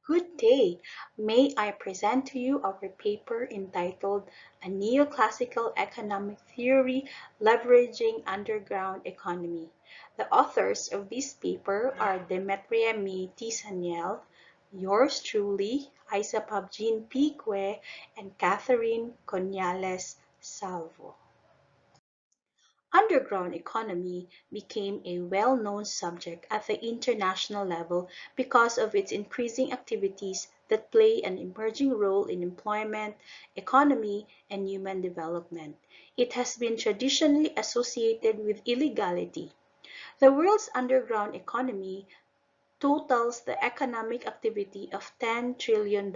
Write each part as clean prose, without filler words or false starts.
Good day. May I present to you our paper entitled A Neoclassical Economic Theory Leveraging Underground Economy. The authors of this paper are Demetria Saniel, yours truly, Geen Pique, and Catherine Conyales Salvo. Underground economy became a well-known subject at the international level because of its increasing activities that play an emerging role in employment, economy, and human development. It has been traditionally associated with illegality. The world's underground economy totals the economic activity of $10 trillion,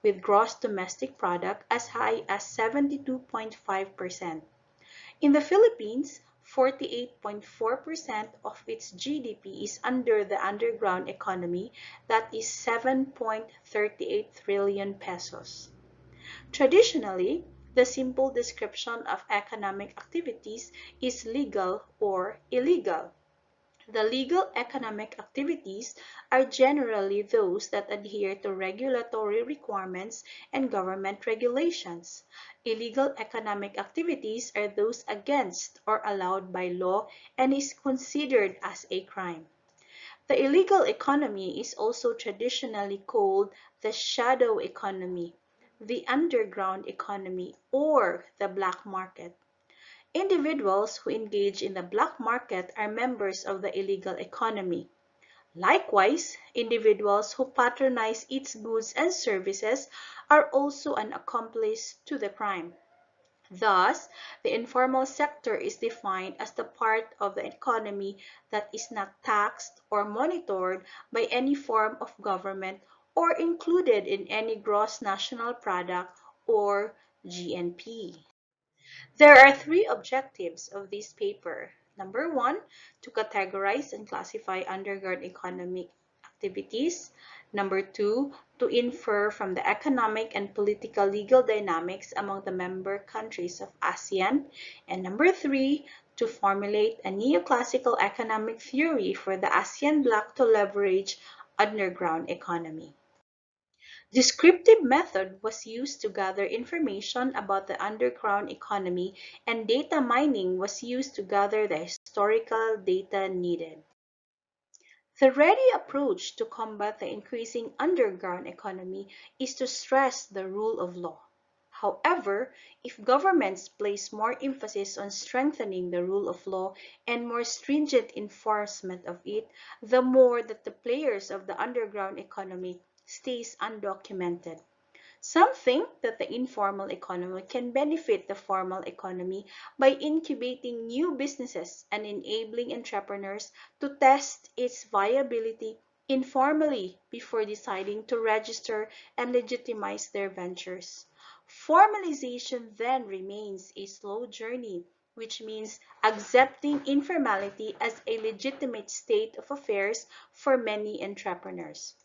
with gross domestic product as high as 72.5%. In the Philippines, 48.4% of its GDP is under the underground economy, that is 7.38 trillion pesos. Traditionally, the simple description of economic activities is legal or illegal. The legal economic activities are generally those that adhere to regulatory requirements and government regulations. Illegal economic activities are those against or allowed by law and is considered as a crime. The illegal economy is also traditionally called the shadow economy, the underground economy, or the black market. Individuals who engage in the black market are members of the illegal economy. Likewise, individuals who patronize its goods and services are also an accomplice to the crime. Thus, the informal sector is defined as the part of the economy that is not taxed or monitored by any form of government or included in any gross national product or GNP. There are three objectives of this paper. Number one, to categorize and classify underground economic activities. Number two, to infer from the economic and political legal dynamics among the member countries of ASEAN. And number three, to formulate a neoclassical economic theory for the ASEAN bloc to leverage underground economy. Descriptive method was used to gather information about the underground economy, and data mining was used to gather the historical data needed. The ready approach to combat the increasing underground economy is to stress the rule of law. However, if governments place more emphasis on strengthening the rule of law and more stringent enforcement of it, the more that the players of the underground economy stays undocumented. Some think that the informal economy can benefit the formal economy by incubating new businesses and enabling entrepreneurs to test its viability informally before deciding to register and legitimize their ventures. Formalization then remains a slow journey, which means accepting informality as a legitimate state of affairs for many entrepreneurs.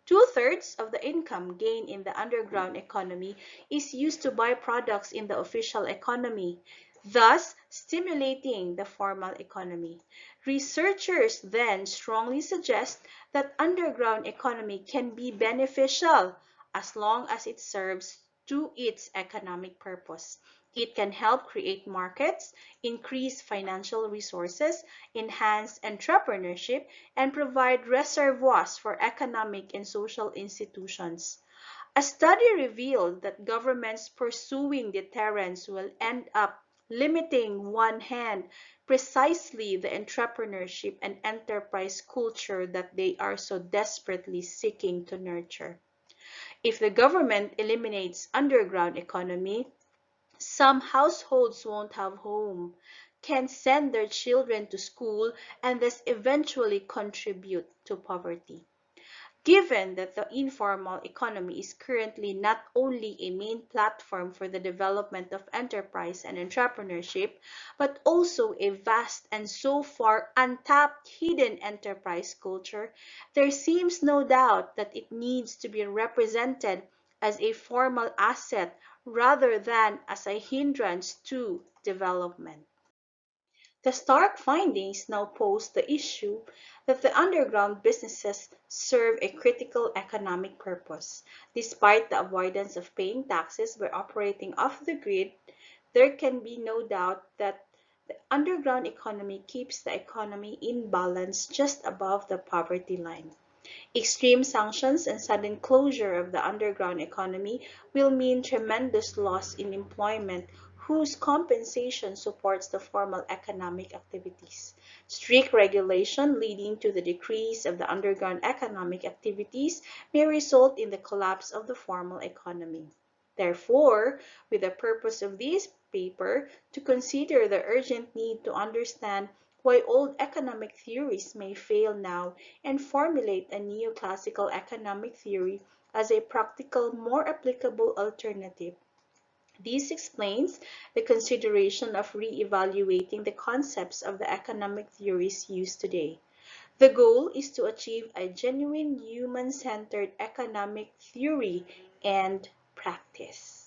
Two-thirds of the income gained in the underground economy is used to buy products in the official economy, thus stimulating the formal economy. Researchers then strongly suggest that underground economy can be beneficial as long as it serves to its economic purpose. It can help create markets, increase financial resources, enhance entrepreneurship, and provide reservoirs for economic and social institutions. A study revealed that governments pursuing deterrence will end up limiting one hand precisely the entrepreneurship and enterprise culture that they are so desperately seeking to nurture. If the government eliminates underground economy, some households won't have home, can send their children to school, and thus eventually contribute to poverty. Given that the informal economy is currently not only a main platform for the development of enterprise and entrepreneurship, but also a vast and so far untapped hidden enterprise culture, there seems no doubt that it needs to be represented as a formal asset rather than as a hindrance to development. The stark findings now pose the issue that the underground businesses serve a critical economic purpose. Despite the avoidance of paying taxes by operating off the grid, there can be no doubt that the underground economy keeps the economy in balance just above the poverty line. Extreme sanctions and sudden closure of the underground economy will mean tremendous loss in employment whose compensation supports the formal economic activities. Strict regulation leading to the decrease of the underground economic activities may result in the collapse of the formal economy. Therefore, with the purpose of this paper to consider the urgent need to understand why old economic theories may fail now and formulate a neoclassical economic theory as a practical, more applicable alternative. This explains the consideration of re-evaluating the concepts of the economic theories used today. The goal is to achieve a genuine human-centered economic theory and practice.